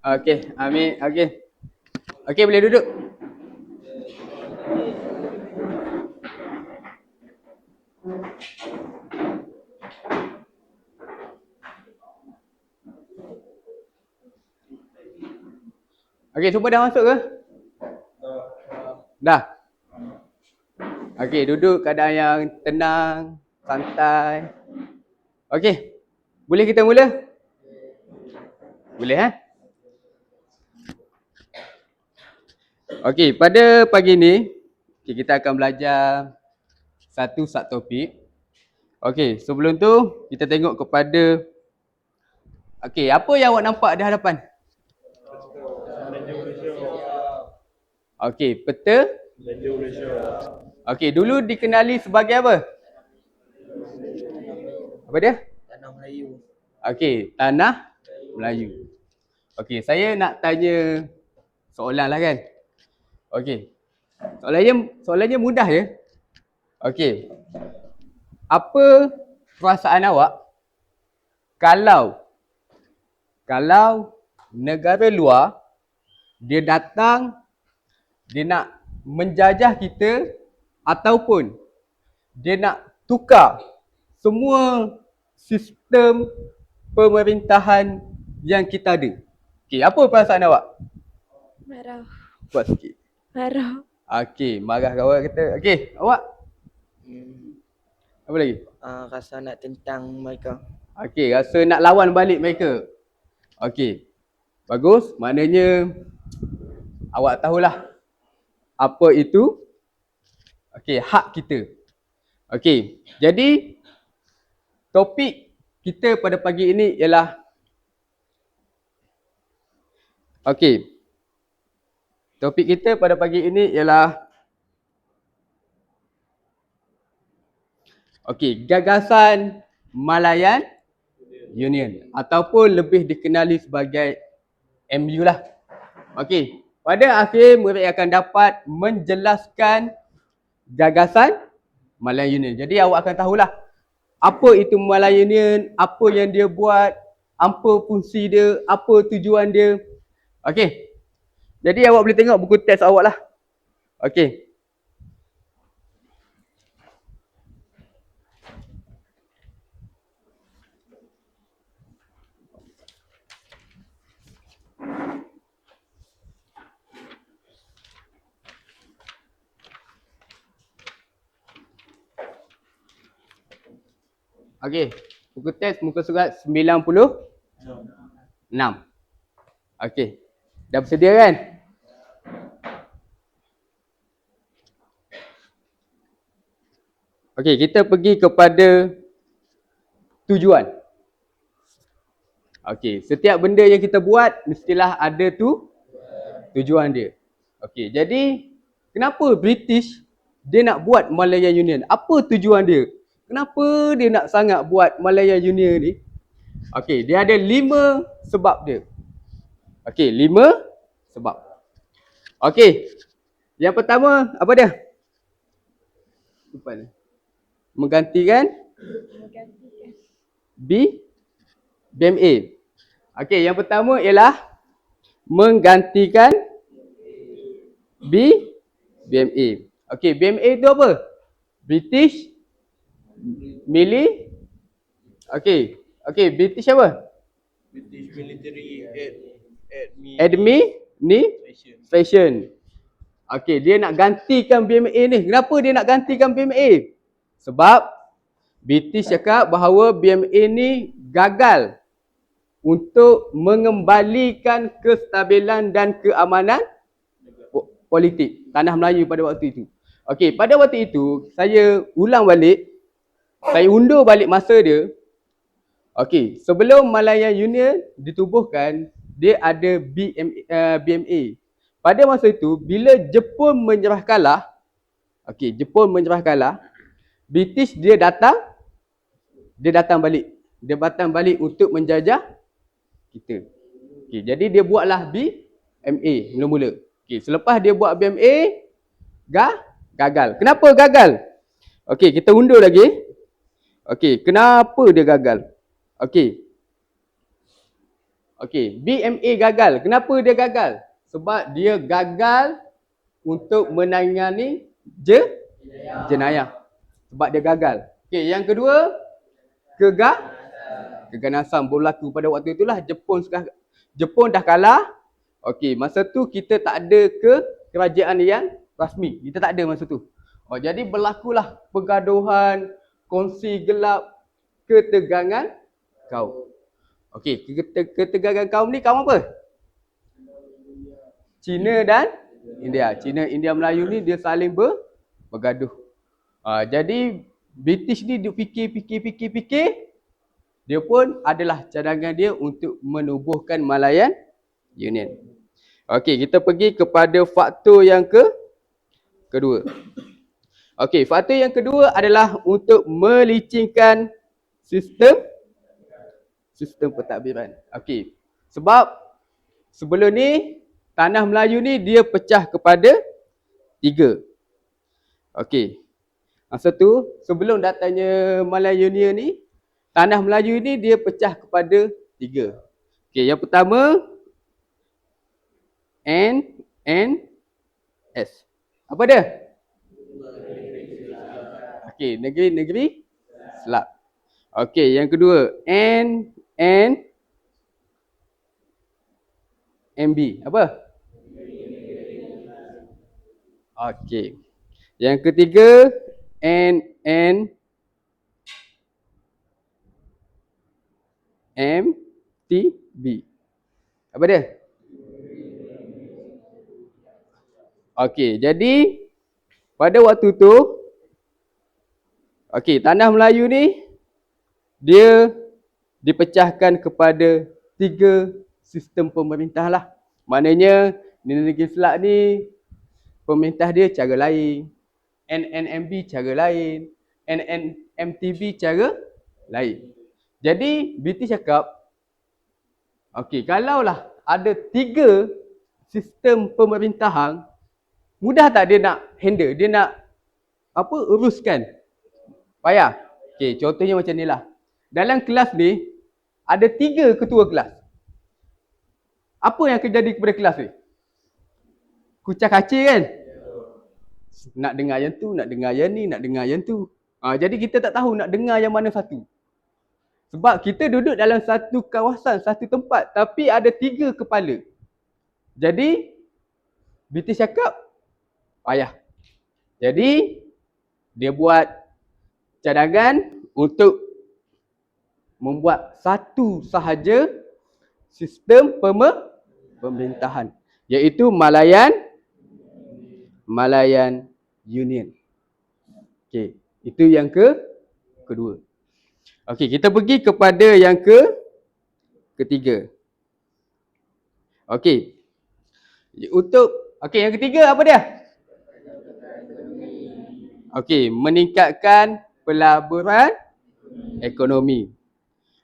Okey, Amin. Okey. Okey, boleh duduk. Okey, semua dah masuk ke? Dah. Okey, duduk keadaan yang tenang, santai. Okey. Boleh kita mula? Boleh Okey, pada pagi ni kita akan belajar satu subtopik. Okey, sebelum tu kita tengok kepada okey, apa yang awak nampak di hadapan? Okey, peta okey, dulu dikenali sebagai apa? Apa dia? Tanah Melayu. Okey, tanah Melayu. Okey, saya nak tanya soalan lah kan. Okey. Soalannya mudah je. Okey. Apa perasaan awak kalau negara luar dia datang, dia nak menjajah kita ataupun dia nak tukar semua sistem pemerintahan yang kita ada. Okey, apa perasaan awak? Marah. Kuat sikit. Marah. Okey, marah kawan kata. Okey, awak? Apa lagi? Rasa nak tentang mereka. Okey, rasa nak lawan balik mereka. Okey. Bagus, maknanya awak tahulah apa itu hak kita. Okey, jadi topik kita pada pagi ini ialah topik kita pada pagi ini ialah gagasan Malayan Union ataupun lebih dikenali sebagai MU lah. Okey, pada akhir murid akan dapat menjelaskan gagasan Malayan Union. Jadi awak akan tahulah apa itu Malayan Union, apa yang dia buat, apa fungsi dia, apa tujuan dia. Okey. Jadi awak boleh tengok buku teks awak lah. Okey. Okey, buku teks muka surat 96. Okey. Dah bersedia kan? Okey, kita pergi kepada tujuan. Okey, setiap benda yang kita buat mestilah ada tujuan dia. Okey, jadi kenapa British dia nak buat Malayan Union? Apa tujuan dia? Kenapa dia nak sangat buat Malayan Union ni? Okey, dia ada 5 sebab dia. Okey, 5 sebab. Okey. Yang pertama apa dia? Lupa ni. Menggantikan BMA. Okey, yang pertama ialah menggantikan BMA. Okey, BMA itu apa? British British apa? British Military Administration. Okey, dia nak gantikan BMA ni. Kenapa dia nak gantikan BMA? Sebab British cakap bahawa BMA ni gagal untuk mengembalikan kestabilan dan keamanan politik tanah Melayu pada waktu itu. Okey, pada waktu itu saya ulang balik, saya undur balik masa dia. Okey, sebelum Malayan Union ditubuhkan, dia ada BMA. Pada masa itu, bila Jepun menyerah kalah, British dia datang balik. Dia datang balik untuk menjajah kita. Okey, jadi dia buatlah BMA mula-mula. Okey, selepas dia buat BMA, gagal. Kenapa gagal? Okey, kita undur lagi. Okey, kenapa dia gagal? Okey. Okey, BMA gagal. Kenapa dia gagal? Sebab dia gagal untuk menangani jenayah. Sebab dia gagal. Okey, yang kedua, keganasan berlaku pada waktu itulah Jepun dah kalah. Okey, masa tu kita tak ada kerajaan yang rasmi. Kita tak ada masa tu. Jadi berlakulah pergaduhan, kongsi gelap, ketegangan kaum. Okey, ketegangan kaum ni kaum apa? Cina dan India. Cina, India, Melayu ni dia saling bergaduh. Jadi British ni dia fikir. Dia pun adalah cadangan dia untuk menubuhkan Malayan Union. Okey, kita pergi kepada faktor yang kedua. Okey, faktor yang kedua adalah untuk melicingkan sistem pentadbiran. Okey, sebab sebelum ni tanah Melayu ni dia pecah kepada 3. Okey, masa tu sebelum datangnya Malayan Union ni, tanah Melayu ni dia pecah kepada 3. Okey, yang pertama NS. Apa dia? Okey, negeri Selap. Okey, yang kedua MB. Apa? Okey. Yang ketiga MTB. Apa dia? Okey, jadi pada waktu tu tanah Melayu ni dia dipecahkan kepada 3 sistem pemerintah lah. Maknanya di negeri Selak ni pemerintah dia cara lain, NNMB cara lain, NNMTB cara lain. Jadi British cakap, kalaulah ada 3 sistem pemerintahan, mudah tak dia nak handle, dia nak uruskan? Payah. Contohnya macam ni lah. Dalam kelas ni ada 3 ketua kelas. Apa yang akan jadi kepada kelas ni? Kucak kacir kan? Nak dengar yang tu, nak dengar yang ni, nak dengar yang tu. Jadi kita tak tahu nak dengar yang mana satu. Sebab kita duduk dalam satu kawasan, satu tempat, tapi ada 3 kepala. Jadi British cakap payah. Jadi dia buat cadangan untuk membuat satu sahaja sistem pemerintahan, iaitu Malayan Union. Okey, itu yang kedua. Okey, kita pergi kepada yang ketiga. Okey. Yang ketiga apa dia? Okey, meningkatkan pelaburan ekonomi.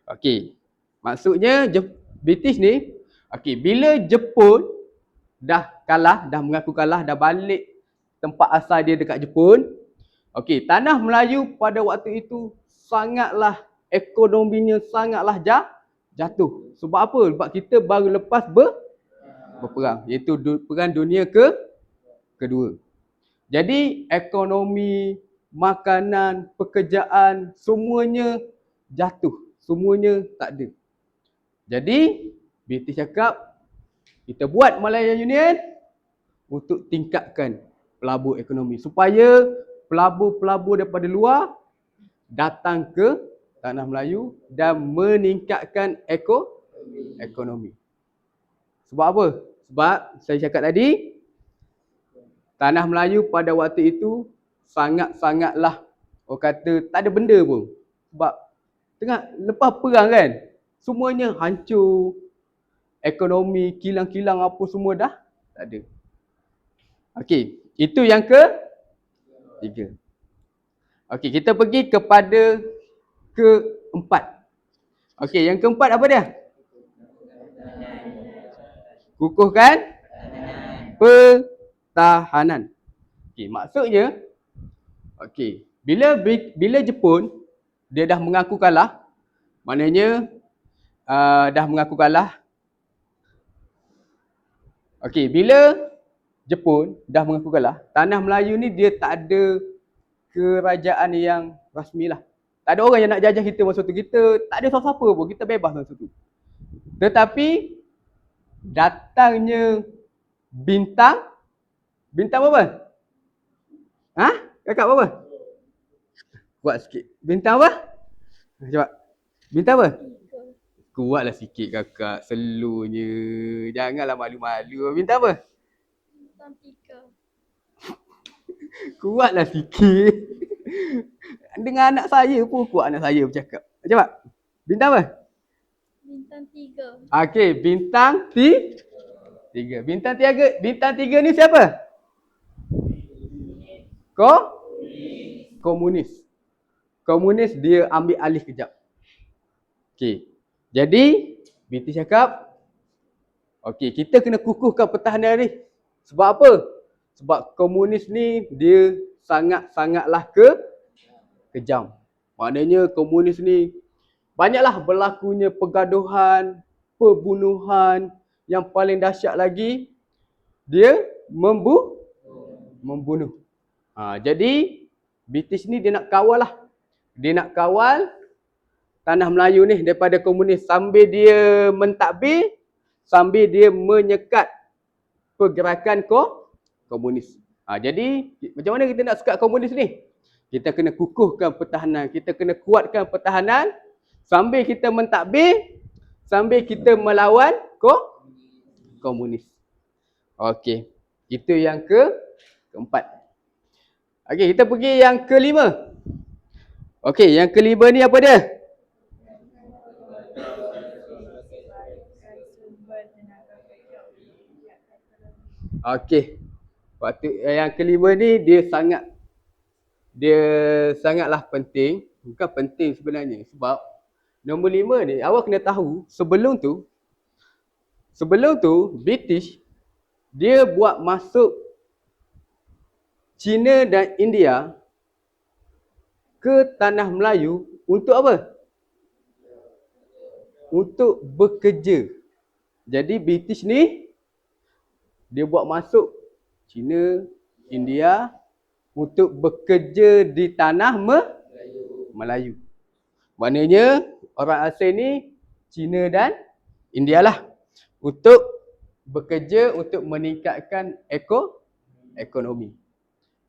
Okey. Maksudnya British ni, bila Jepun dah kalah, dah mengaku kalah, dah balik tempat asal dia dekat Jepun, tanah Melayu pada waktu itu sangatlah ekonominya sangatlah jatuh. Sebab apa? Sebab kita baru lepas berperang, iaitu Perang Dunia kedua. Jadi ekonomi, makanan, pekerjaan, semuanya jatuh. Semuanya tak ada. Jadi British cakap, kita buat Malayan Union untuk tingkatkan pelabur ekonomi, supaya pelabur-pelabur daripada luar datang ke tanah Melayu dan meningkatkan ekonomi. Sebab apa? Sebab saya cakap tadi, tanah Melayu pada waktu itu sangat-sangatlah, orang kata tak ada benda pun. Sebab lepas perang kan, semuanya hancur, ekonomi, kilang-kilang apa semua dah tak ada. Okey, itu yang ketiga. Okey, kita pergi kepada keempat. Okey, yang keempat apa dia? Kukuhkan pertahanan. Okey, maksudnya bila Jepun dia dah mengaku kalah, maknanya dah mengaku kalah, Okey, bila Jepun dah mengaku kalah, tanah Melayu ni dia tak ada kerajaan yang rasmi lah. Tak ada orang yang nak jajah kita masa tu. Kita tak ada siapa-siapa pun, kita bebas masa tu. Tetapi datangnya bintang apa? Ha? Kakak apa? Kuat sikit. Bintang apa? Cuba. Bintang apa? Kuatlah sikit kakak, selunya. Janganlah malu-malu. Bintang apa? Bintang 3. Kuatlah sikit. Dengan anak saya pun kuat anak saya bercakap. Cuba. Bintang apa? Bintang 3. Okey, bintang 3. Bintang 3 ni siapa? Komunis. Komunis dia ambil alih kejap. Okey. Jadi, BT cakap, okey, kita kena kukuhkan pertahanan ni. Sebab apa? Sebab komunis ni dia sangat-sangatlah kejam. Maknanya komunis ni banyaklah berlakunya pergaduhan, pembunuhan, yang paling dahsyat lagi dia membunuh. Jadi British ni dia nak kawal lah. Dia nak kawal tanah Melayu ni daripada komunis sambil dia mentadbir, sambil dia menyekat pergerakan komunis. Jadi macam mana kita nak sekat komunis ni? Kita kena kukuhkan pertahanan, kita kena kuatkan pertahanan sambil kita mentadbir, sambil kita melawan komunis. Okey, itu yang keempat. Okey, kita pergi yang kelima. Okey, yang kelima ni apa dia? Okey. Yang kelima ni dia sangatlah penting. Bukan penting sebenarnya, sebab nombor 5 ni awak kena tahu sebelum tu British dia buat masuk China dan India ke tanah Melayu untuk apa? Untuk bekerja. Jadi British ni dia buat masuk China, India untuk bekerja di tanah Melayu. Maknanya orang asing ni China dan India lah, untuk bekerja untuk meningkatkan ekonomi.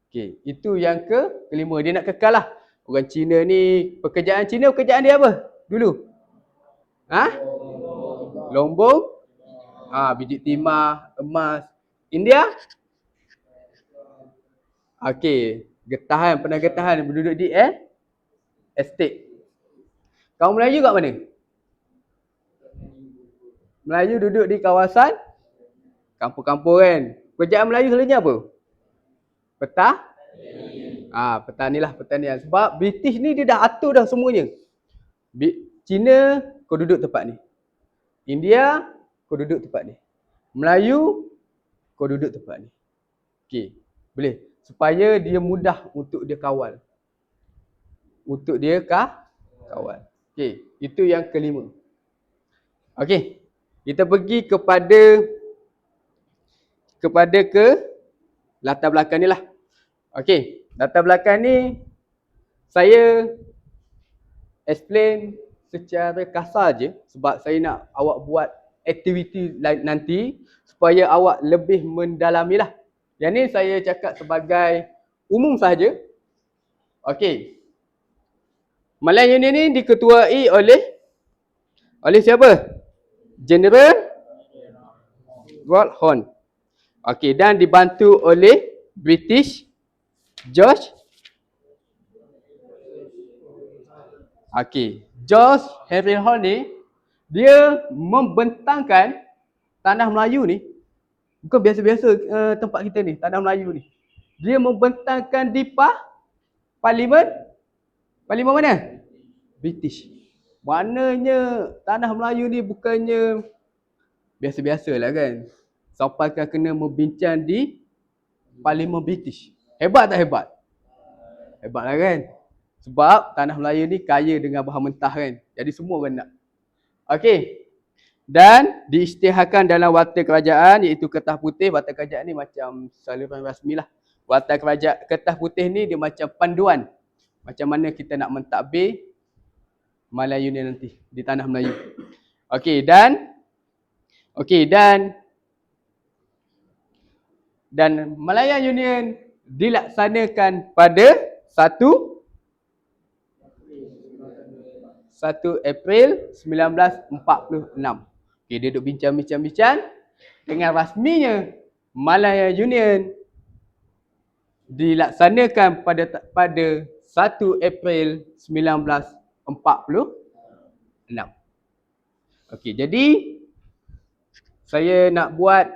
Okey, itu yang kelima. Dia nak kekal lah. Orang Cina ni, pekerjaan dia apa dulu? Lombong, biji timah, emas. India? Okey, pernah getahan berduduk di estate. Kaum Melayu kat mana? Melayu duduk di kawasan kampung-kampung kan. Pekerjaan Melayu selalunya apa? Pertanian. Sebab British ni dia dah atur dah semuanya. China kau duduk tempat ni. India kau duduk tempat ni. Melayu kau duduk tempat ni. Okey, boleh. Supaya dia mudah untuk dia kawal. Untuk dia kawal. Okey, itu yang kelima. Okey, kita pergi kepada latar belakang ni lah. Okey, latar belakang ni saya explain secara kasar je sebab saya nak awak buat aktiviti nanti supaya awak lebih mendalami lah. Yang ni saya cakap sebagai umum sahaja. Okey. Malaysia ni diketuai oleh siapa? General Lord Hon. Okey, dan dibantu oleh British George. Okey, George Henry Hon ni dia membentangkan tanah Melayu ni, bukan biasa-biasa tempat kita ni, tanah Melayu ni. Dia membentangkan di parlimen mana? British. Maknanya tanah Melayu ni bukannya biasa-biasalah kan. Sampaikan kena membincang di parlimen British. Hebat tak hebat? Hebatlah kan. Sebab tanah Melayu ni kaya dengan bahan mentah kan. Jadi semua orang nak. Okey. dan diisytiharkan dalam warta kerajaan iaitu kertas putih. Warta kerajaan ni macam saluran rasmi lah. Warta kerajaan, kertas putih ni dia macam panduan macam mana kita nak mentadbir Malaya ni nanti di tanah Melayu. Okey, dan Malaya Union dilaksanakan pada 1 April 1946. Okey, dia duduk bincang dengan rasminya Malaya Union dilaksanakan pada 1 April 1946. Okey, jadi saya nak buat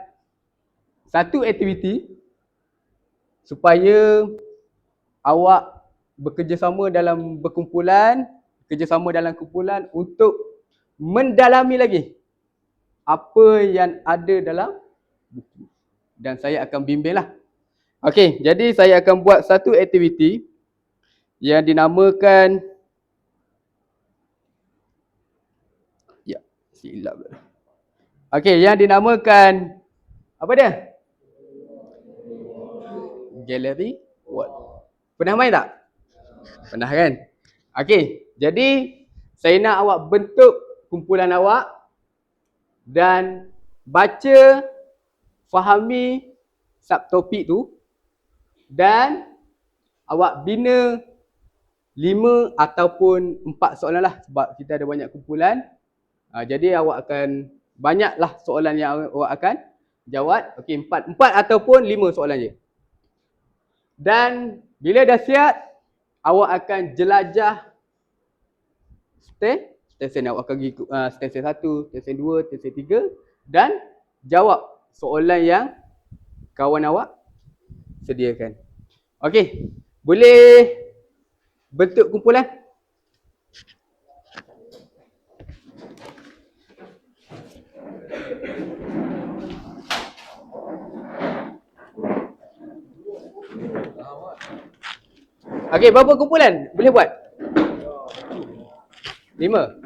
satu aktiviti supaya awak bekerjasama dalam kumpulan untuk mendalami lagi apa yang ada dalam buku. Dan saya akan bimbinglah. Okey, jadi saya akan buat satu aktiviti yang dinamakan silap. Okey, yang dinamakan apa dia? Gallery wall. Pernah main tak? Pernah kan? Okey, jadi saya nak awak bentuk kumpulan awak dan baca, fahami subtopik tu dan awak bina 5 ataupun 4 soalan lah sebab kita ada banyak kumpulan. Jadi awak akan banyaklah soalan yang awak akan jawab. Okey, 4 ataupun 5 soalan je. Dan bila dah siap, awak akan jelajah stesen. Awak akan pergi stesen 1, stesen 2, stesen 3 dan jawab soalan yang kawan awak sediakan. Okey, boleh bentuk kumpulan? Okey, berapa kumpulan boleh buat? 5.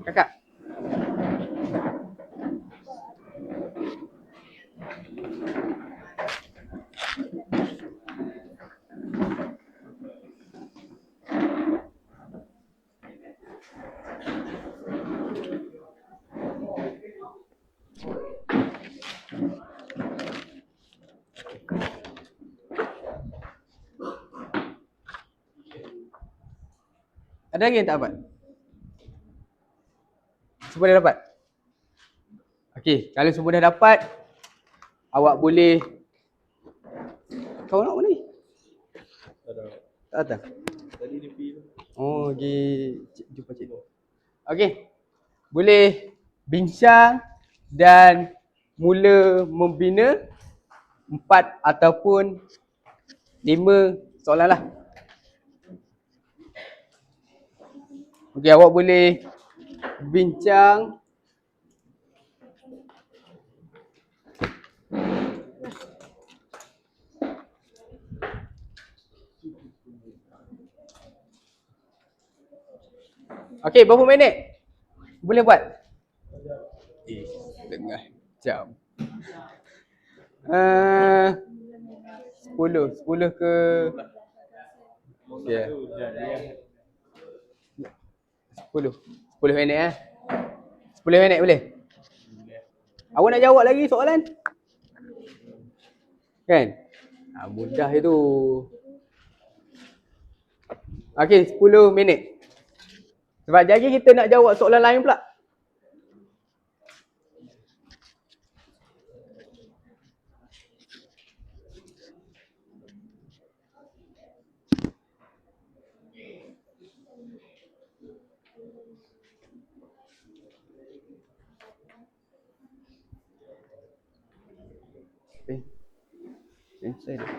Kakak. Ada lagi yang tak dapat? Semua dah dapat? Okey, kalau semua dah dapat, awak boleh... Kawan awak mana ni? Tak datang? Tadi dia pergi. Oh, pergi jumpa cikgu. Okey, boleh bincang dan mula membina 4 ataupun 5 soalan lah. Okey, awak boleh bincang okey, berapa minit? Boleh buat? Setengah jam. 10 ke... Okay. 10 minit 10 minit boleh? Awak nak jawab lagi soalan? Kan? Mudah itu. Okey, 10 minit. Sebab jadi kita nak jawab soalan lain pula. Saya dah.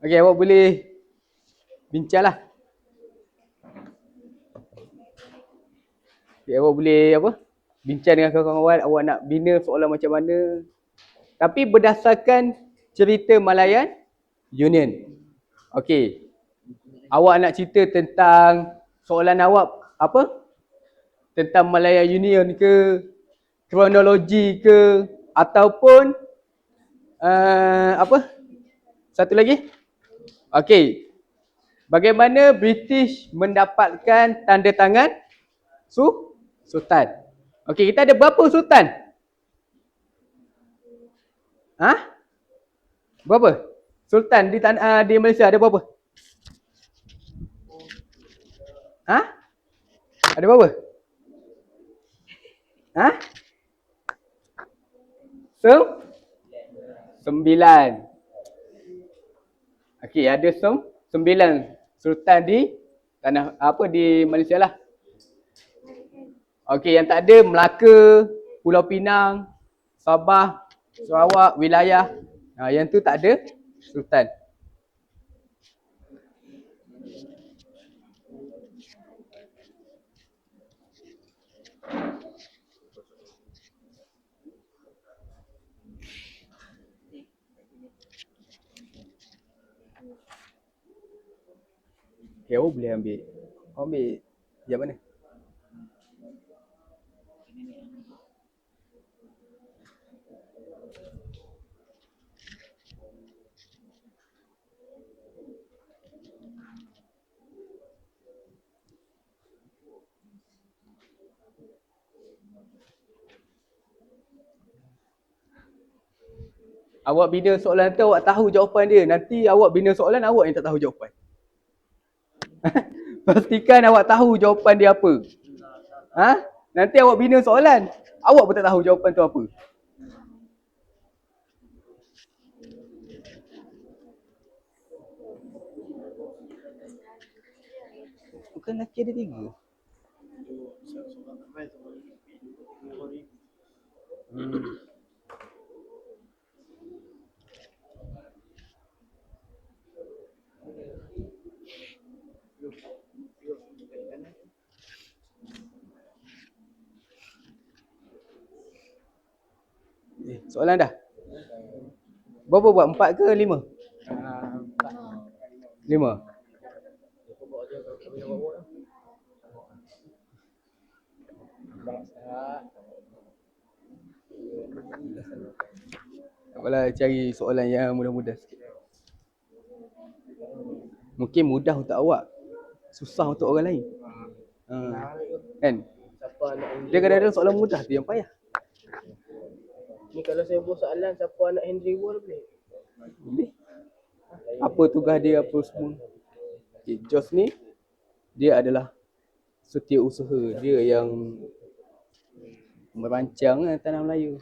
Okey, awak boleh bincanglah. Okay, awak boleh apa? Bincang dengan kawan-kawan awak nak bina soalan macam mana. Tapi berdasarkan cerita Malayan Union. Okey. Awak nak cerita tentang soalan awak apa? Tentang Malayan Union ke, kronologi ke, ataupun apa? Satu lagi? Okey. Bagaimana British mendapatkan tanda tangan Sultan? Okey, kita ada berapa sultan? Ha? Berapa? Sultan di Malaysia ada berapa? Ha? Ada berapa? Ha? Sembilan. Okey, ada sembilan sultan di tanah apa di Malaysia lah. Okey, yang tak ada Melaka, Pulau Pinang, Sabah, Sarawak, wilayah. Yang tu tak ada sultan. Okay, awak boleh ambil. Awak ambil yang mana? Awak bina soalan tu awak tahu jawapan dia. Nanti awak bina soalan awak yang tak tahu jawapan. Pastikan awak tahu jawapan dia apa. Ha? Nanti awak bina soalan, awak pun tak tahu jawapan tu apa. Bukan lelaki ada 3. Soalan dah? Berapa buat? 4 ke 5? 5. Apalah, cari soalan yang mudah-mudah sikit. Mungkin mudah untuk awak, susah untuk orang lain. Kan? Dia kadang-kadang soalan mudah tu yang payah. Ni kalau saya buat soalan siapa anak Henry Wall boleh? Boleh. Apa tugas dia, apa semua. Okay, Jos ni dia adalah setiausaha. Dia yang merancang tanah Melayu.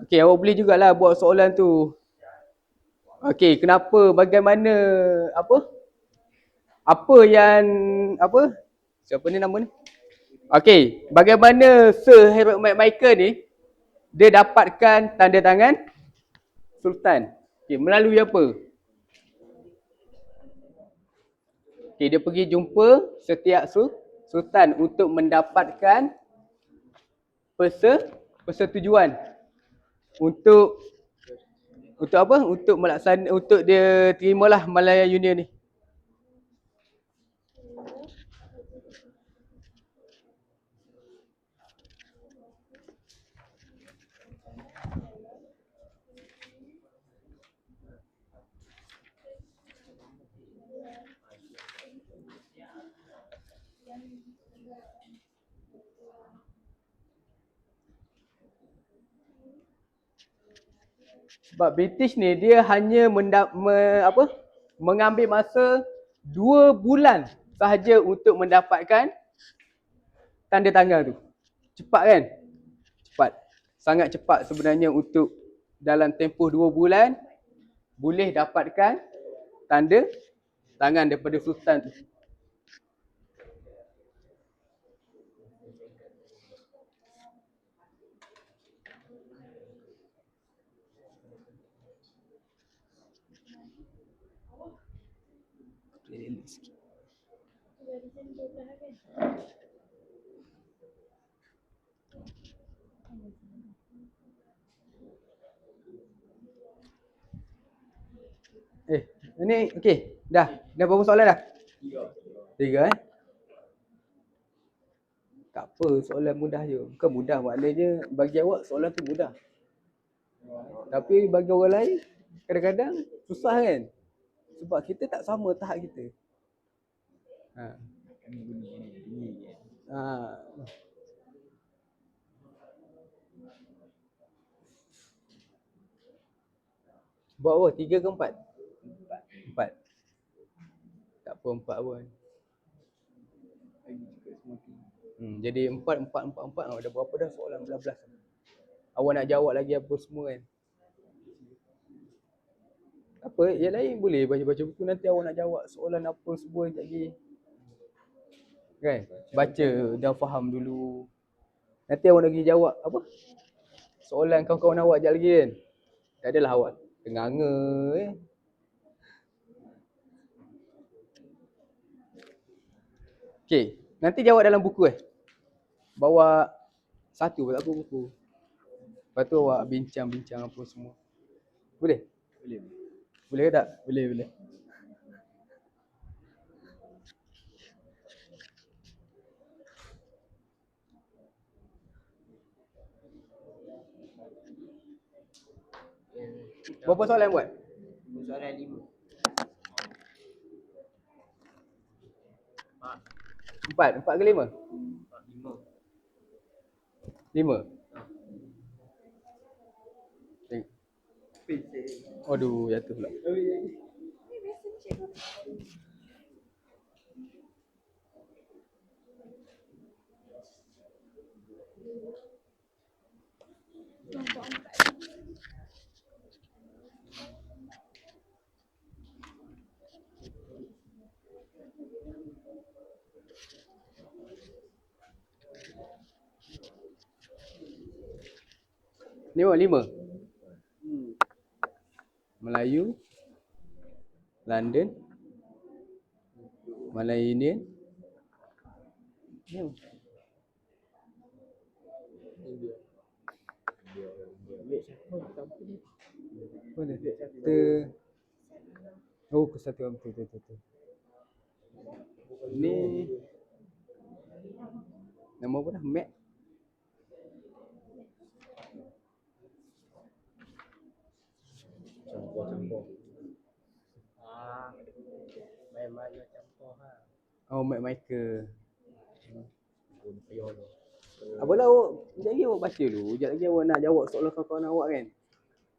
Okey, awak boleh jugalah buat soalan tu. Okey, kenapa, bagaimana, apa yang, siapa ni nama ni? Okey, bagaimana Sir Harold McMichael ni, dia dapatkan tanda tangan Sultan? Okey, melalui apa? Okey, dia pergi jumpa setiap Sultan untuk mendapatkan persetujuan untuk apa? Untuk dia terimalah Malayan Union ni. Sebab British ni dia hanya mengambil masa 2 bulan sahaja untuk mendapatkan tanda tangan tu. Cepat kan? Cepat. Sangat cepat sebenarnya untuk dalam tempoh 2 bulan boleh dapatkan tanda tangan daripada Sultan tu. Barisan 12 kan? Ini okey. Dah berapa soalan dah? 3 Tak apa, soalan mudah je. Bukan mudah, maknanya bagi awak soalan tu mudah. Tapi bagi orang lain kadang-kadang susah kan? Sebab kita tak sama tahap kita. Ha. Ha. Buat apa? 3 ke 4? 4. Tak apa 4 pun. Jadi 4. Dah berapa dah soalan belas-belas. Awak nak jawab lagi apa semua kan? Apa? Yang lain boleh baca-baca buku, nanti awak nak jawab soalan apa semua lagi. Kan? Baca dan faham dulu. Nanti awak nak pergi jawab apa? Soalan kawan-kawan awak sekejap lagi kan? Tak adalah awak tenganga Okey, nanti jawab dalam buku Bawa satu tak apa buku. Lepas tu awak bincang-bincang apa semua. Boleh? Boleh. Boleh ke tak? Boleh. Berapa soalan buat? Soalan 5. 4 ke 5? 5. Aduh, jatuh pula. Ni 5. Melayu, London, Malay Indian. Mana? Kesatuan betul. Ni nama apa dah? Mac. Campur. Main-main campur ha. Oh, Mac Michael. Apalah awak, sekejap lagi awak baca dulu. Sekejap lagi awak nak jawab soalan kawan-kawan awak kan?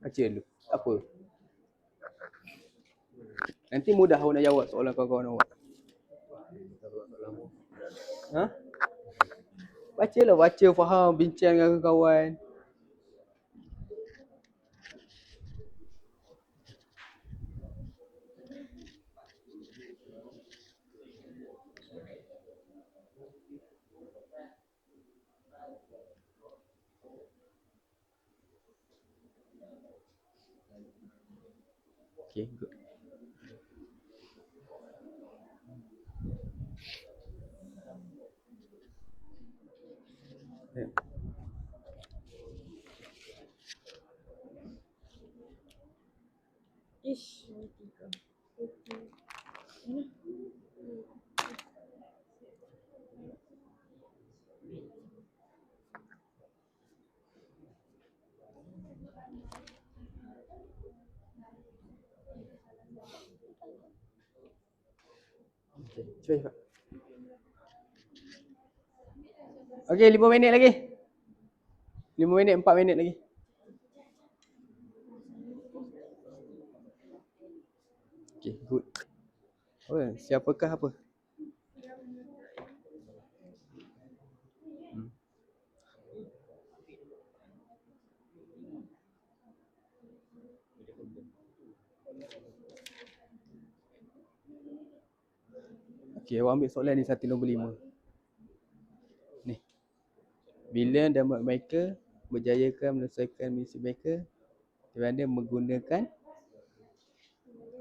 Baca dulu. Tak apa. Nanti mudah awak nak jawab soalan kawan-kawan awak. Ha? Baca, faham, bincang dengan kawan. Okay, good. Ish, 3. Okay, cepat. Okay, 5 minit lagi. 5 minit, 4 minit lagi. Okay, good. Apa? Siapakah apa? Okey, awak ambil soalan ni 1 nombor 5. Ni. Bila Dharma Michael berjayakan menyelesaikan misi mereka kerana menggunakan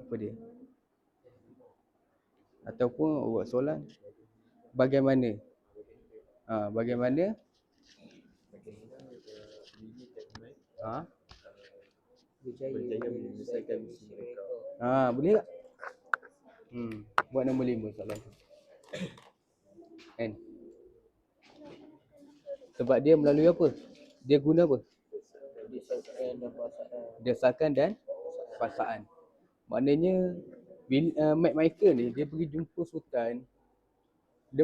apa dia? Ataupun buat soalan bagaimana? Bagaimana? Berjaya menyelesaikan misi mereka. Boleh tak? Buat nombor 5 soalan tu. Kan? Sebab dia melalui apa? Dia guna apa? Desakan dan paksaan. Maknanya Mac Michael ni dia pergi jumpa Sultan. Dia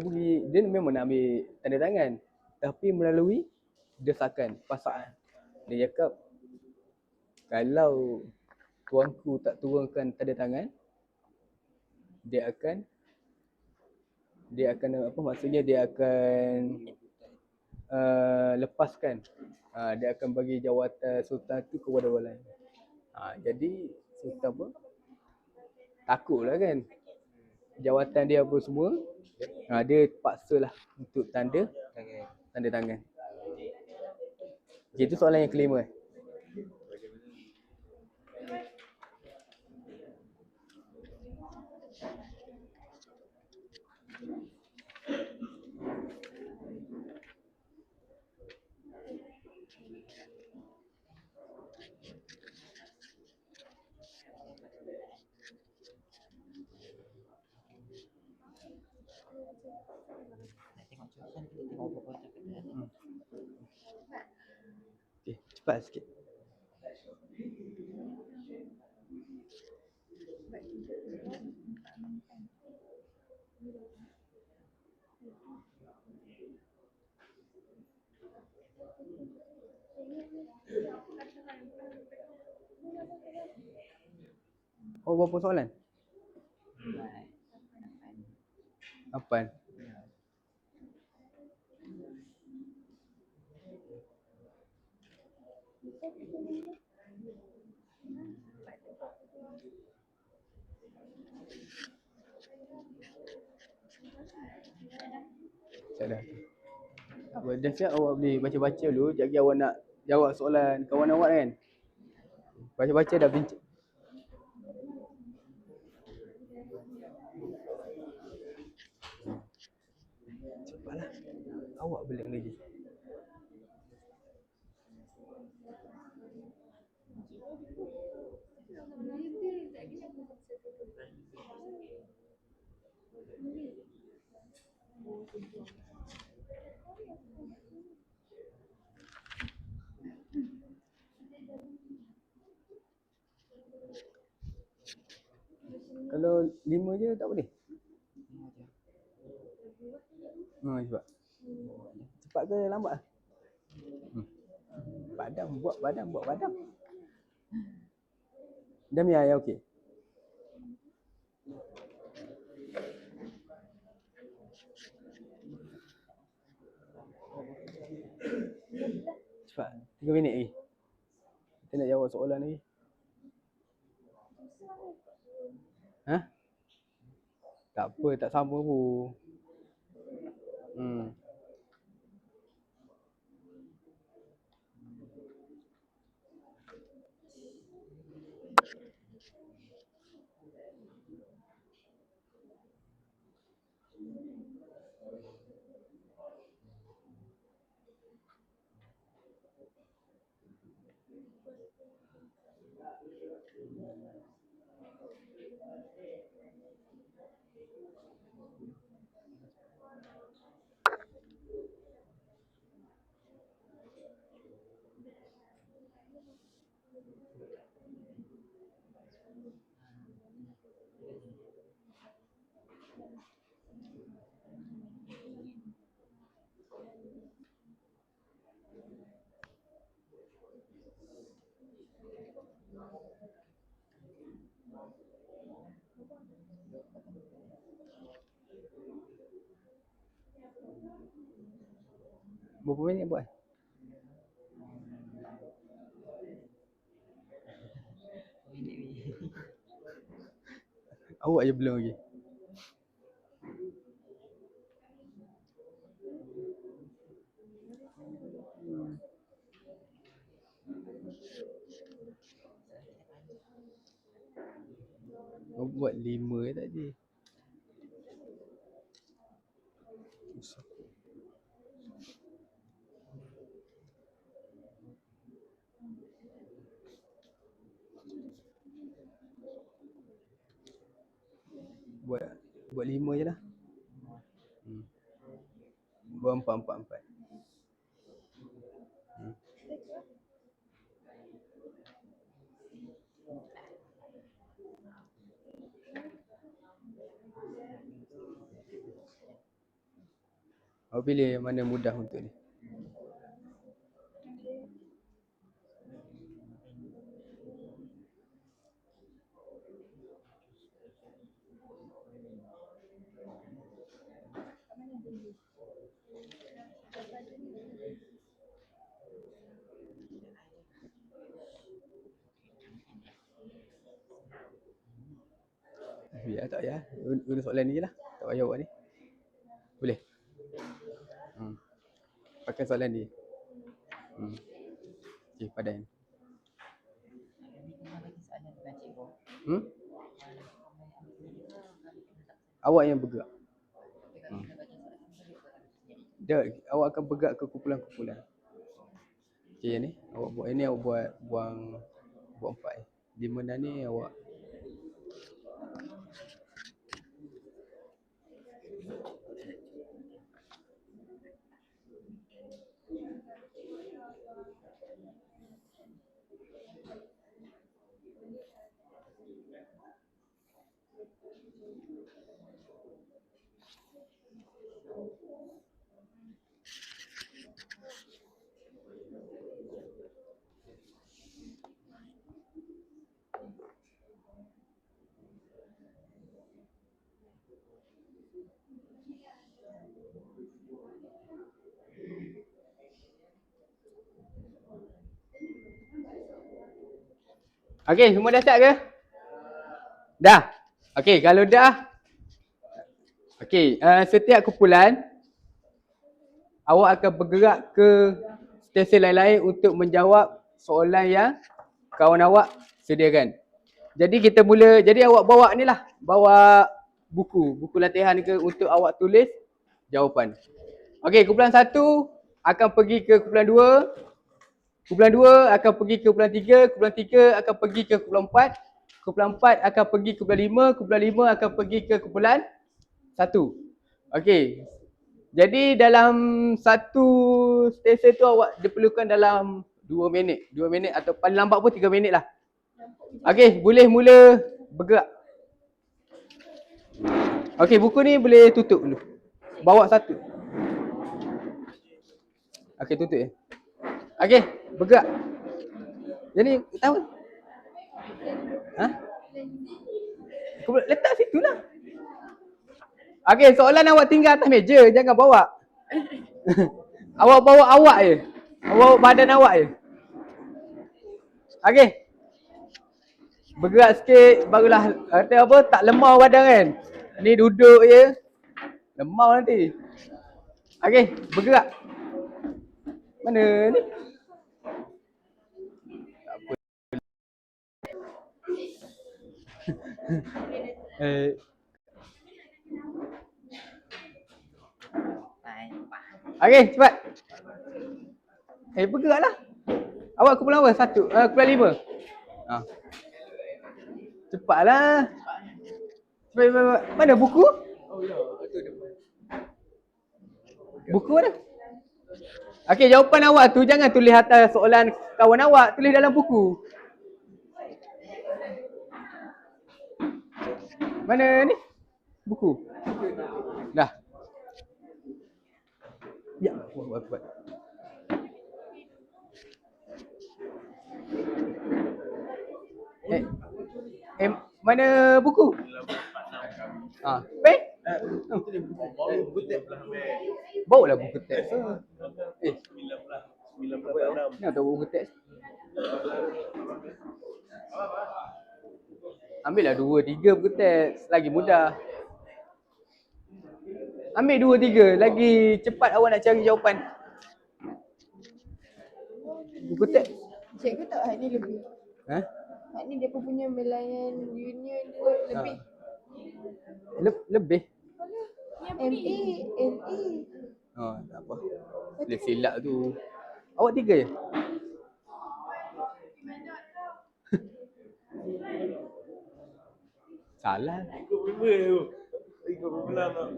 memang nak ambil tanda tangan, tapi melalui desakan, paksaan. Dia cakap kalau tuanku tak turunkan tanda tangan, dia akan apa maksudnya, dia akan lepaskan, dia akan bagi jawatan sultan tu kepada orang lain. Jadi sultan pun takutlah kan, jawatan dia apa semua, dia paksalah untuk tanda tangan. Okay, itu soalan yang kelima. Okay, cepat sikit. Oh, berapa soalan? 8. Dah. Dah siap, awak boleh baca-baca dulu. Jadi awak nak jawab soalan kawan awak kan? Baca-baca dah bincang. Cepatlah. Awak belum lagi. Kalau 5 je tak boleh? Cepat. Cepat ke lambat? Buat padam. Dah mi ayah okey. Cepat. 3 minit lagi. Kita nak jawab soalan lagi. Tak apa, tak sama pun. Berapa minit buat? Awak je belum lagi. Awak buat 5 tadi. Buat 5 je lah. Buat 4. Awak pilih yang mana mudah untuk ni. Biar tak payah. Guna soalan ni je lah. Tak payah buat ni. Boleh? Pakai soalan ni. Okay, padan. Awak yang bergerak. Dia, awak akan bergerak ke kumpulan-kumpulan. Okay, yang ni. Awak buat yang ni, awak buat 4. Di mana ni awak okey, semua dah siap ke? Dah? Okey, kalau dah, okey, setiap kumpulan awak akan bergerak ke stesen lain-lain untuk menjawab soalan yang kawan awak sediakan. Jadi kita mula, jadi awak bawa ni lah, bawa buku latihan ke untuk awak tulis jawapan. Okey, kumpulan 1 akan pergi ke kumpulan 2. Kumpulan 2 akan pergi ke kumpulan 3, kumpulan 3 akan pergi ke kumpulan 4, kumpulan 4 akan pergi ke kumpulan 5, kumpulan 5 akan pergi ke kumpulan 1. Okey. Jadi dalam satu stesen tu awak diperlukan dalam 2 minit. 2 minit atau paling lambat pun 3 minit lah. Okey, boleh mula bergerak. Okey, buku ni boleh tutup dulu. Bawa satu. Okey, tutup ya. Okey, bergerak. Jadi, tahu? Ha? Letak situ lah. Okey, soalan awak tinggal atas meja, jangan bawa. Awak bawa awak je. Awak bawa badan awak je. Okey. Bergerak sikit, barulah kata apa, tak lemau badan kan. Ni duduk je. Lemau nanti. Okey, bergerak. Mana ni? Okey, cepat. Bergeraklah. Awak kumpulan apa? 1, kumpulan 5. Cepatlah. Cepat. Mana buku? Buku mana? Okey, jawapan awak tu jangan tulis atas soalan kawan awak, tulis dalam buku. Mana ni? Buku. Dah. Ya, buat. Mana buku? Pen? Bawa lah buku teks tu. Eh, 1946. ni tahu buku teks. Ambil lah 2-3 buku teks, lagi mudah. Ambil 2-3, lagi cepat awak nak cari jawapan. Buku teks. Cikgu tak hak ni lebih. Ha? Hak ni dia punya melayan union dia lebih. Lebih. MA, NA. Oh, tak apa. Dia silap tu. Awak 3 je? Salah. Ikut belah tak.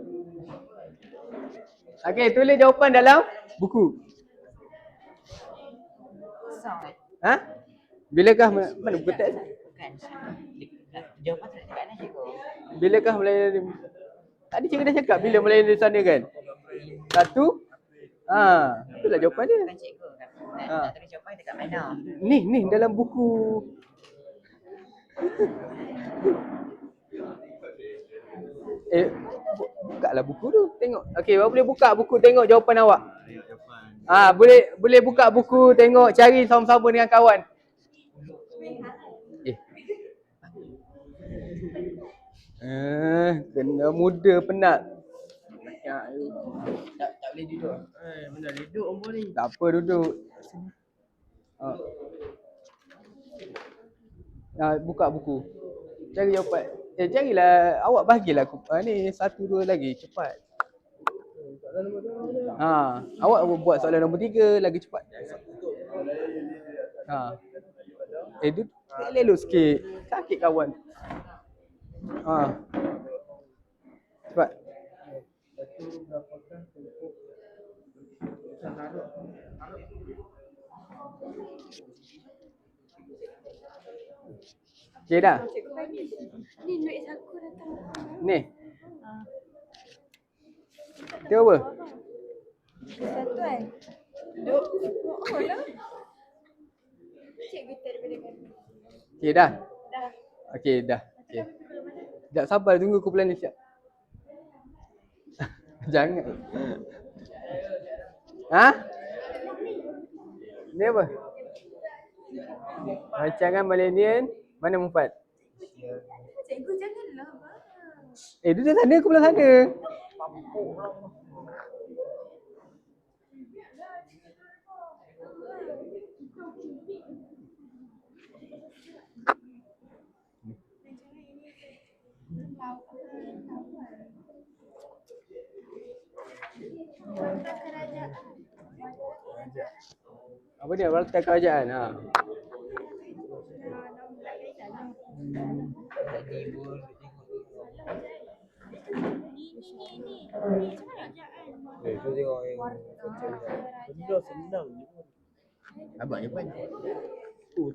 Okey, tulis jawapan dalam buku. Kosong eh? Ha? Bilakah mana buku teks? Bukan. Jawapan tak dekat mana cikgu? Bilakah melayani? Tadi cikgu dah cakap bila melayani di sana kan? 1. Itulah jawapan dia. Bukan cikgu kan? Nak tulis jawapan dekat mana? Ni dalam buku. Buka lah buku tu. Tengok. Okey, awak boleh buka buku tengok jawapan awak. Boleh buka buku tengok cari sama-sama dengan kawan. Kena muda penat. Tak boleh duduk. Mana duduk orang ni. Tak apa duduk. Buka buku. Cari jawapan. Carilah awak bahagilah ni 1 2 lagi cepat. Awak buat soalan nombor 3 lagi cepat. Duduk elok sikit. Sakit kawan. Cepat. Okey dah. Ni duit aku datang. Ni. Itu apa? Satu kan? Duk. Oh lah. Cikgu tak daripada kami. Okey dah. Dah. Okey dah. Okey. Sekejap sabar tunggu kumpulan ni siap. Jangan. Ni apa? Rancangan milenial mana Mufat? Cikgu janganlah bang. Duduk sana kumpulan sana. Apa dia? Warta kerajaan. Kau tengok yang benda senang je pun. Abang je pun. Tak tahu.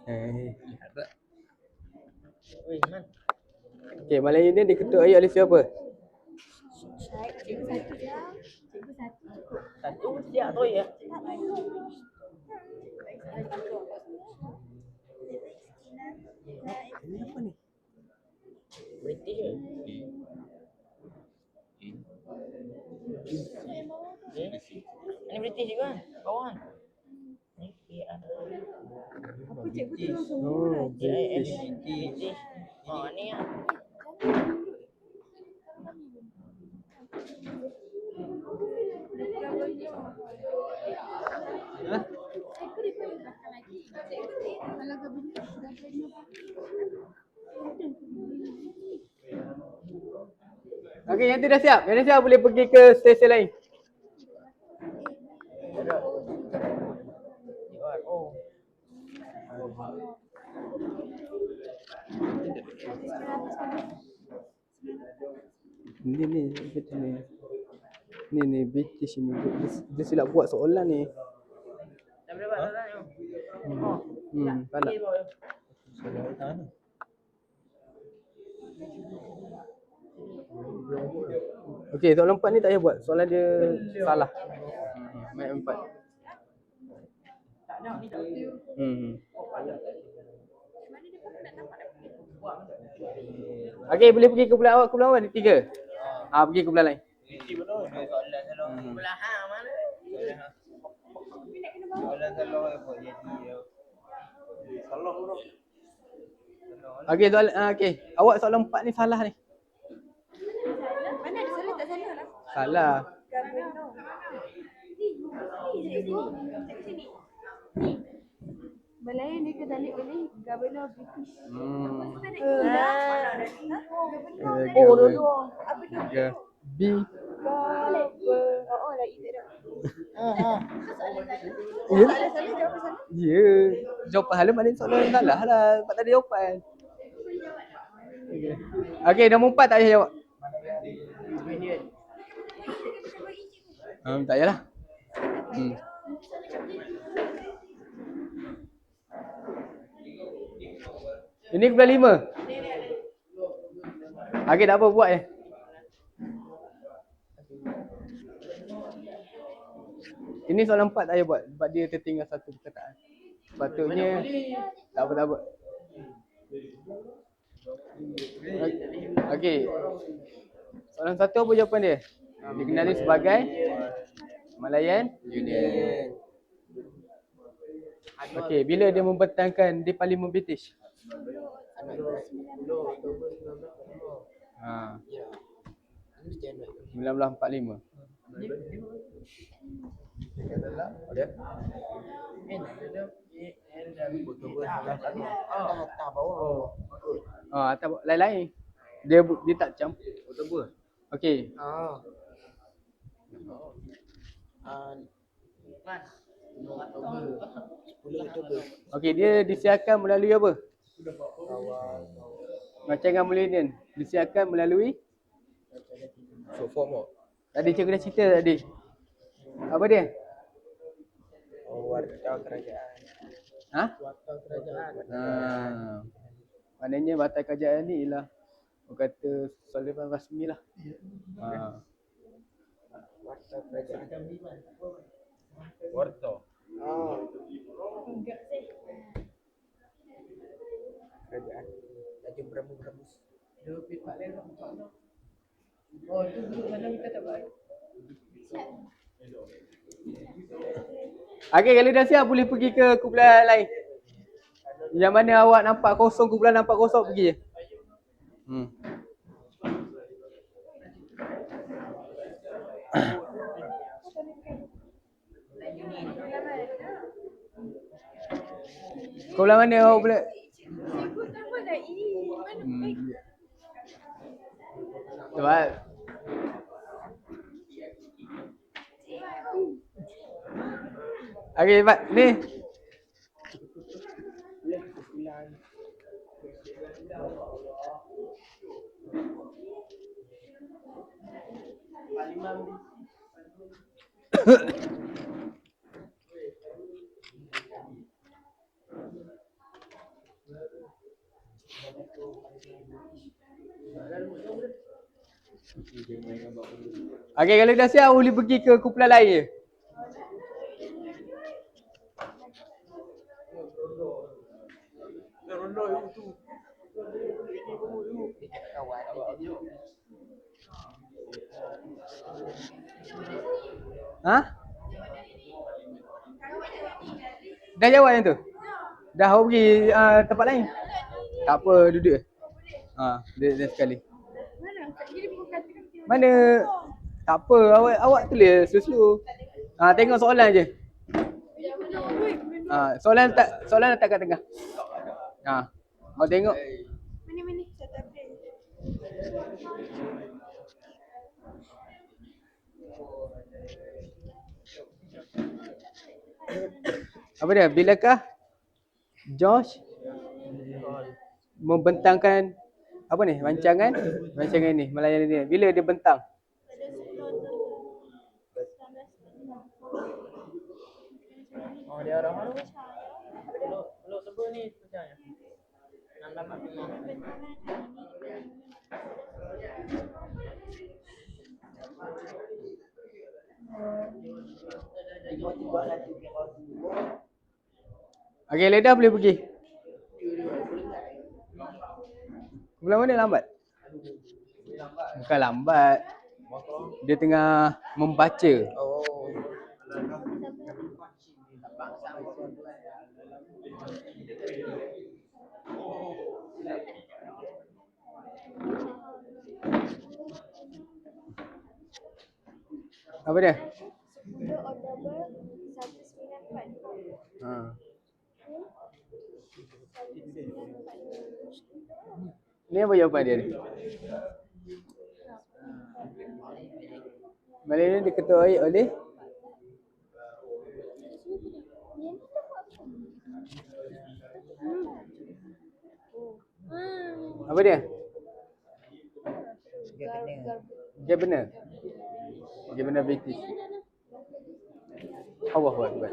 Lihat tak? Oi, man. Okey, malam ini diketuai oleh siapa? Cikgu satu dah. Cikgu satu. Satu siap tu ya. Ini apa ni? British ke? Ini British juga kan? Kawan. Ni PR. Apa cikgu terus semua dah. British. Ni ya. Cikgu diperlukan lagi. Cikgu kalau gabungan dah pernah. Okey, yang tu dah siap. Yang dah siap boleh pergi ke stesen lain. Oh. Ni betul ni. Ni British ni. Dia silap buat soalan ni. Dah boleh buat soalan ni. Salah. Okey, soalan 4 ni tak payah buat. Soalan dia salah. Main 4. Tak ada ni tak ada. Okey, boleh pergi ke bulan awak, ke bulan awak ada 3. Pergi ke bulan lain. Di mana? Dua soalan selalu. Belahan mana? Soalan selalu apa jadi. Salah bro. Okey, soalan okey. Awak soalan 4 ni salah ni. Mana ada salah tak salah lah. Salah. Gabino. Sini. Melayu ni ke Dalip ni Gabino British. Oh, dua. Apa tu? Ya. B. Oh, lah itu dah. Ya. Salah jawapan salah. Ya. Jawapan halam mana soalan salah lah. Sebab tak ada jawapan. Okey, nombor 4 tak payah jawab. Tak payahlah. Ini ke bulan 5. Okey, tak apa, buat je. Ini soalan 4 tak payah buat sebab dia tertinggal satu perkataan. Sepatutnya tak apa. Okey. Soalan 1 apa jawapan dia? Dikenali sebagai Malayan Union. Okey, bila dia membentangkan di Parlimen British? 1945. Tak lain-lain. Dia tak campur. Okey. Okey, dia disiarkan melalui apa? Rancangan milenium disiarkan melalui tadi cikgu dah cerita tadi. Apa dia? Warta kerajaan. Warta kerajaan. Maknanya warta kerajaan ni ialah orang kata soalan rasmi lah. Warta kerajaan. Warta. Kerajaan. Tanjung Beramus. Oh, itu duduk mana kita tak baik. Okey, kalau dah siap boleh pergi ke kumpulan lain. Yang mana awak nampak kosong, kumpulan nampak kosong, pergi je. Kumpulan mana awak boleh? Sebut nama dah ini. Mana? Sebab okey, Pak, ni. Okey, kalau dah siap boleh pergi ke kumpulan lain je. Dah jawab yang tu? Dah awak pergi tempat lain? Tak apa, duduk je. Dia sekali. Mana? Tak apa, awak tulis slow-slow. Tengok soalan je. Soalan letak kat tengah. Awak tengok. Mana? 1 April. Apa dia? Bilakah George membentangkan apa ni? Rancangan ni Malayan ni. Bila dia bentang? Dia orang mana? Lu sebut ni sebenarnya. 685. Okey, Leda boleh pergi. Bulan mana lambat? Bukan lambat. Dia tengah membaca. Oh. Apa dia? 10 Oktober 1944. Ha. Ni apa jawapan dia ni? Malam ni diketuai oleh apa dia? Dia benar. Dia benar British. Allahu Akbar.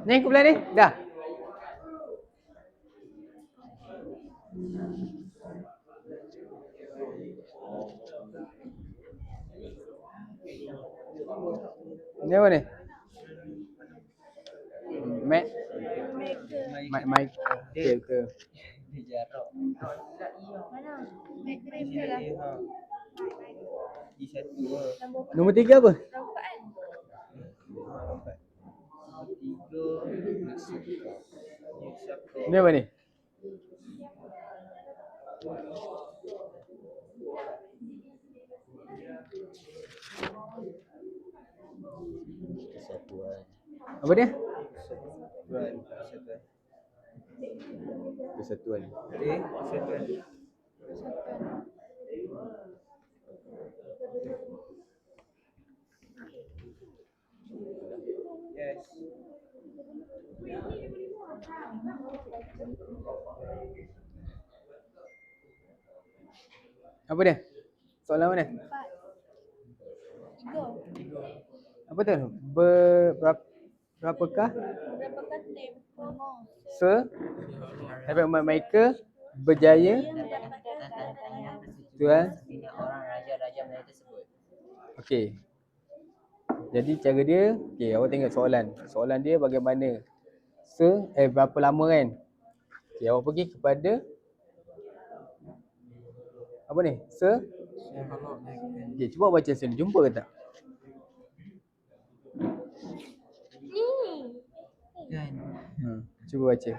Ni kumpulan ni? Dah. Ni apa ni? Mac. Mic. Okay, betul. Dia jarak. Mana? Mereka betul lah. Di satu lah. Nombor 3 apa? Berapa kan? Ni apa ni? Kesatuan. Apa dia? Kesatuan. Kesatuan. Kesatuan. Yes. Apa dia? Soalan mana? 4. 3. Apa tu? Berapakah Berapakah tempoh Habib Umar Michael berjaya Tuan? Orang raja-raja Melayu tersebut. Okey. Jadi cara dia, okey, awak tengok soalan. Soalan dia bagaimana? Berapa lama kan? Okey, awak pergi kepada apa ni? Okey, cuba baca sini. Jumpa ke tak? Kan. Cuba baca.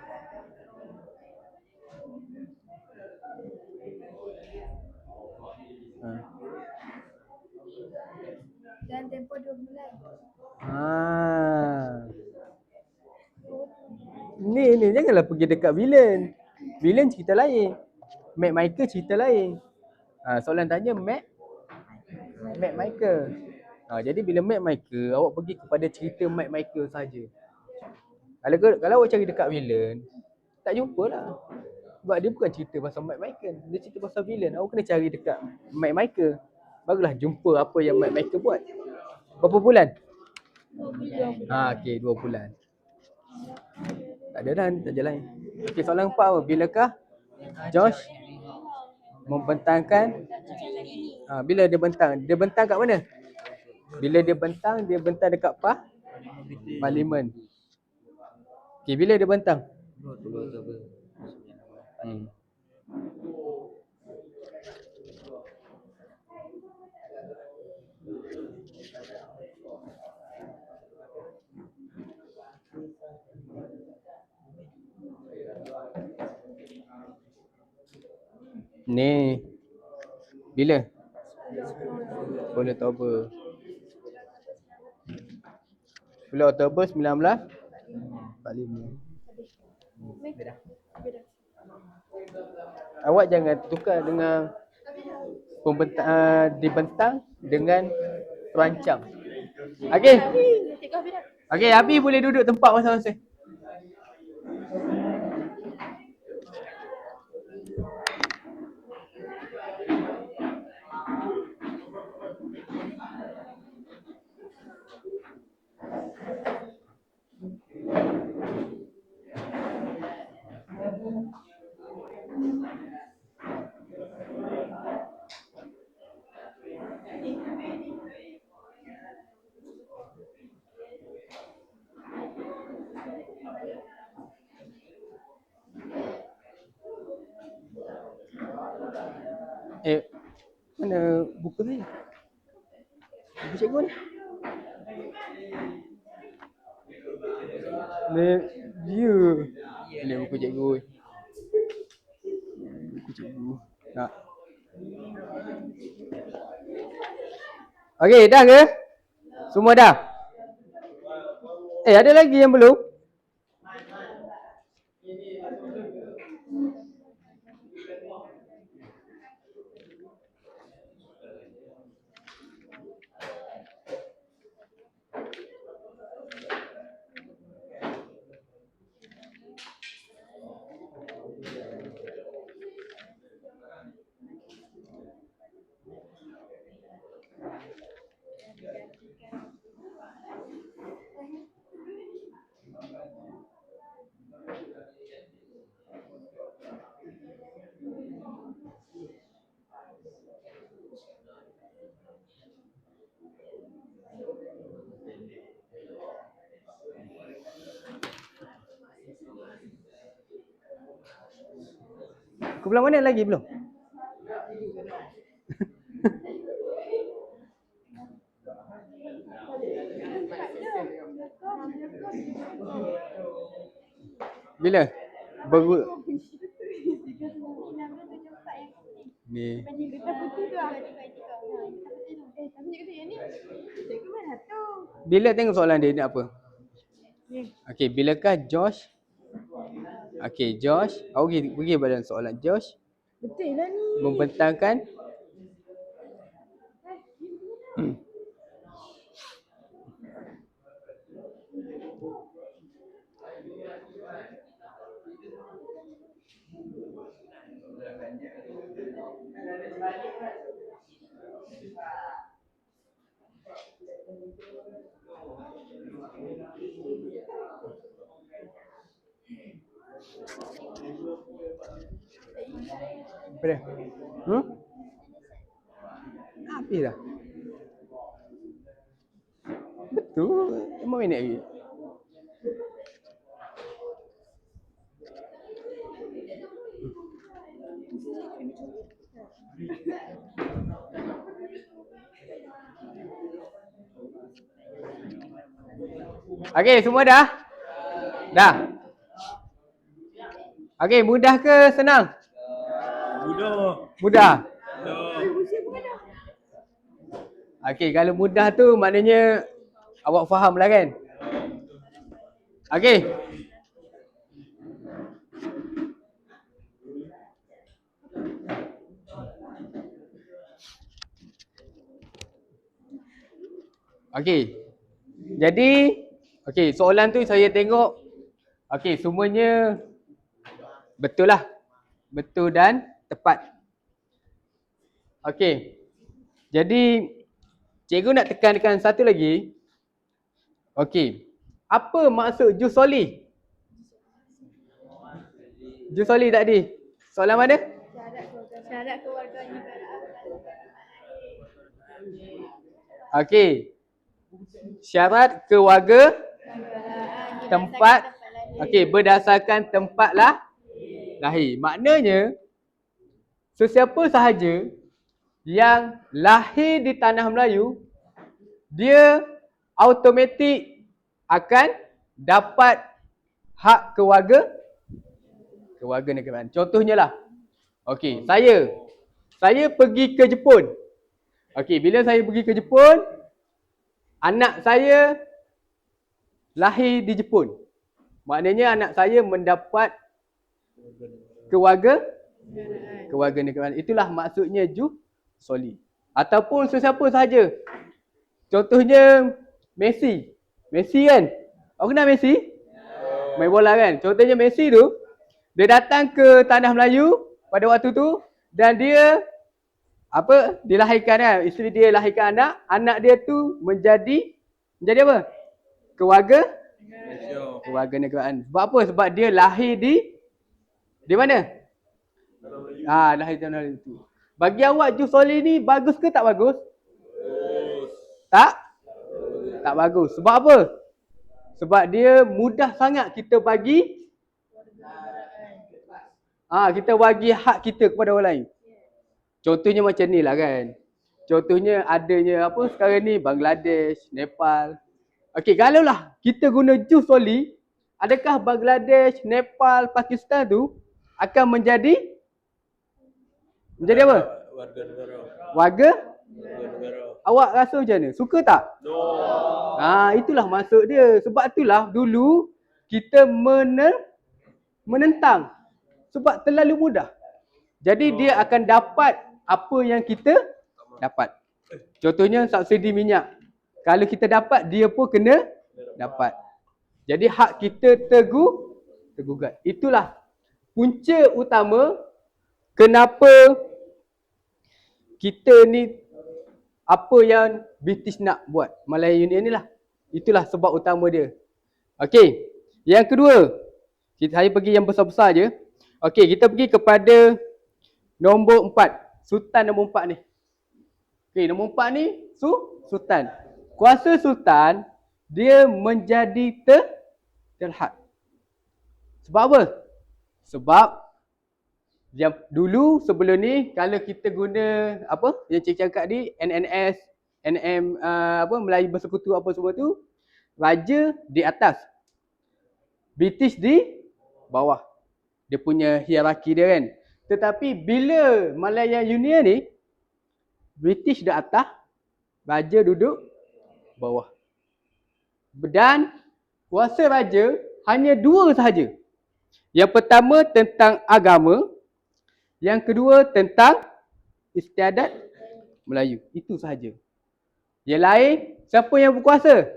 dan tempoh 2 bulan. Ni janganlah pergi dekat villain. Villain cerita lain. Mac Michael cerita lain. Soalan tanya Mac Michael. Jadi bila Mac Michael, awak pergi kepada cerita Mac Michael saja. Kalau awak cari dekat villain, tak jumpalah. Sebab dia bukan cerita pasal Mac Michael, dia cerita pasal villain. Awak kena cari dekat Mac Michael. Barulah jumpa apa yang Mac Michael buat. Berapa bulan? 2 bulan. Okey, 2 bulan. Tak ada dah, tak jalan. Okey, soalan 4 apa? Bilakah Josh membentangkan bila dia bentang? Dia bentang kat mana? Bila dia bentang dekat parlimen. Okey, bila dia bentang? 20 Oktober 1944. Ni bila? 10 Oktober 1945. Awak jangan tukar dengan dibentang dengan terancam. Okey. Okey, Abi boleh duduk tempat masing-masing. Mana buku saya? Buku cikgu ni. Ni dia. Ini buku cikgu. Buku cikgu. Nak. Okey, dah ke? Semua dah? Ada lagi yang belum? Kau bilang mana lagi belum? Bila? Baru ni. Bila tengok soalan dia nak apa? Okey, bilakah Josh? Okey, Josh. Pergi pada soalan Josh. Betul lah ni. Membentangkan apa dia? Habis dah. Betul. 5 minit lagi. Okey, semua dah? Dah. Okey, mudah ke senang? Mudah. Okey, kalau mudah tu maknanya awak faham lah kan? Okey. Okey. Jadi, soalan tu saya tengok semuanya betul lah. Betul dan tepat. Okey. Jadi, cikgu nak tekankan satu lagi. Okey. Apa maksud jus soli? Jus soli tadi. Soalan mana? Syarat kewarganegaraan. Okey. Syarat kewarga tempat. Okey, berdasarkan tempat lahir. Maknanya sesiapa sahaja yang lahir di tanah Melayu, dia automatik akan dapat hak kewarganegaraan. Contohnya lah. Okey, saya pergi ke Jepun. Okey, bila saya pergi ke Jepun, anak saya lahir di Jepun. Maknanya anak saya mendapat kewarganegaraan. Itulah maksudnya jus soli. Ataupun sesiapa sahaja. Contohnya Messi. Messi kan? Awak kenal Messi? Main bola kan? Contohnya Messi tu, dia datang ke tanah Melayu pada waktu tu dan dia dilahirkan kan? Isteri dia lahirkan anak dia tu menjadi apa? Kewarganegaraan. Sebab apa? Sebab dia lahir di mana? Lahir di tanah Melayu tu. Bagi awak jus soli ni bagus ke tak bagus? Tak bagus. Sebab apa? Sebab dia mudah sangat kita bagi Kita bagi hak kita kepada orang lain. Contohnya macam ni lah kan. Contohnya adanya apa sekarang ni Bangladesh, Nepal. Okey, kalaulah kita guna jus oli, adakah Bangladesh, Nepal, Pakistan tu akan menjadi apa? Warga negara. Warga? Warga negara. Awak rasa macam mana? Suka tak? No. Itulah maksud dia. Sebab itulah dulu kita menentang. Sebab terlalu mudah. Jadi dia akan dapat apa yang kita dapat. Contohnya subsidi minyak. Kalau kita dapat, dia pun kena dapat. Jadi hak kita tergugat. Itulah punca utama kenapa kita ni apa yang British nak buat Malaya Union ni lah. Itulah sebab utama dia. Okey. Yang kedua, saya pergi yang besar-besar je. Okey, kita pergi kepada nombor 4. Sultan nombor 4 ni. Okey, nombor 4 ni Sultan. Kuasa Sultan dia menjadi terhad. Sebab apa? Sebab yang dulu sebelum ni kalau kita guna apa yang cik cakap ni NNS, NM Melayu Bersekutu apa semua tu, raja di atas, British di bawah. Dia punya hierarki dia kan. Tetapi bila Malaya Union ni, British di atas, raja duduk bawah. Dan kuasa raja hanya 2 sahaja. Yang pertama tentang agama, yang kedua tentang istiadat Melayu. Itu sahaja. Yang lain, siapa yang berkuasa?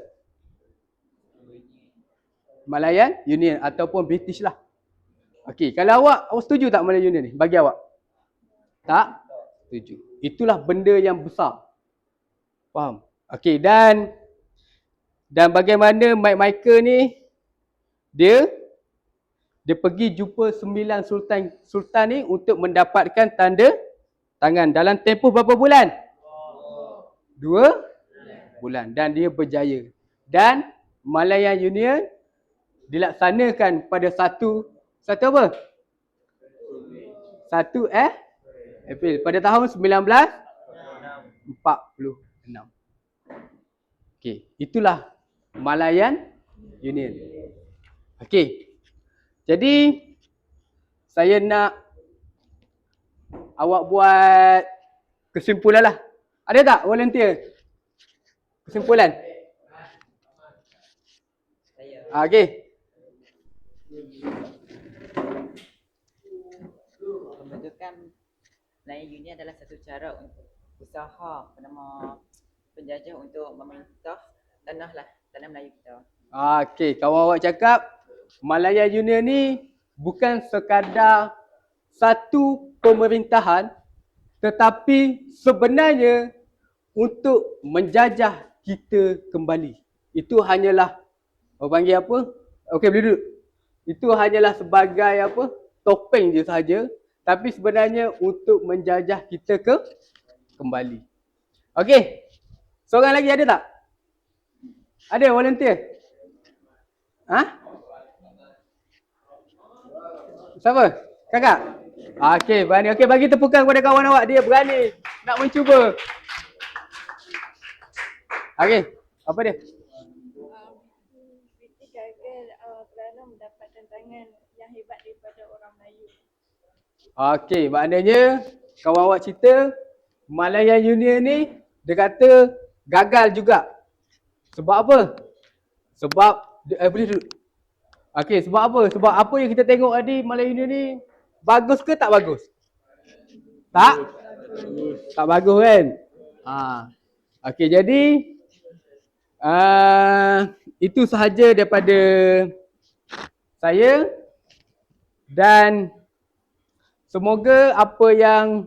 Malayan Union ataupun British lah. Okey, kalau awak setuju tak Malayan Union ni? Bagi awak. Tak setuju. Itulah benda yang besar. Faham? Okey, dan bagaimana Mike Michael ni dia pergi jumpa 9 sultan ni untuk mendapatkan tanda tangan dalam tempoh berapa bulan? 2 bulan dan dia berjaya. Dan Malayan Union dilaksanakan pada 1 apa? 1 April pada tahun 1946. Okey, itulah Malayan Union. Okey. Jadi saya nak awak buat kesimpulan lah. Ada tak volunteer? Kesimpulan. Okey. Pembentukan Malaya Union adalah satu cara untuk usaha bernama penjajah untuk memerintah tanah Melayu kita. Okey, kawan awak cakap Malaya Union ni bukan sekadar satu pemerintahan tetapi sebenarnya untuk menjajah kita kembali. Itu hanyalah orang panggil apa? Okey, boleh duduk. Itu hanyalah sebagai apa? Topeng je sahaja, tapi sebenarnya untuk menjajah kita kembali. Okey. Seorang lagi ada tak? Ada volunteer? Siapa? Kakak? Okey, berani. Okey, bagi tepukan kepada kawan awak. Dia berani nak mencuba. Okey, apa dia? British gagal kerana mendapat tantangan yang hebat daripada orang Melayu. Okey, maknanya kawan awak cerita Malayan Union ni dia kata gagal juga. Sebab apa? Sebab boleh duduk. Okey, sebab apa? Sebab apa yang kita tengok tadi Malayan Union ni bagus ke tak bagus? Tak? Tak bagus kan? Okey, jadi itu sahaja daripada saya dan semoga apa yang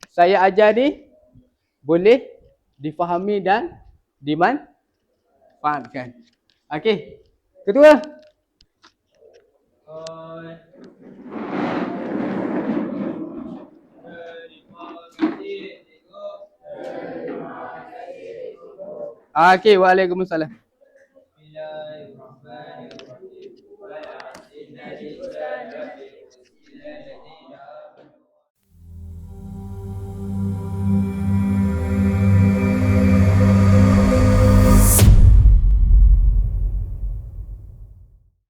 saya ajar ni boleh difahami dan dimanfaatkan. Okey. Ketua. Okey, waalaikumsalam. الذي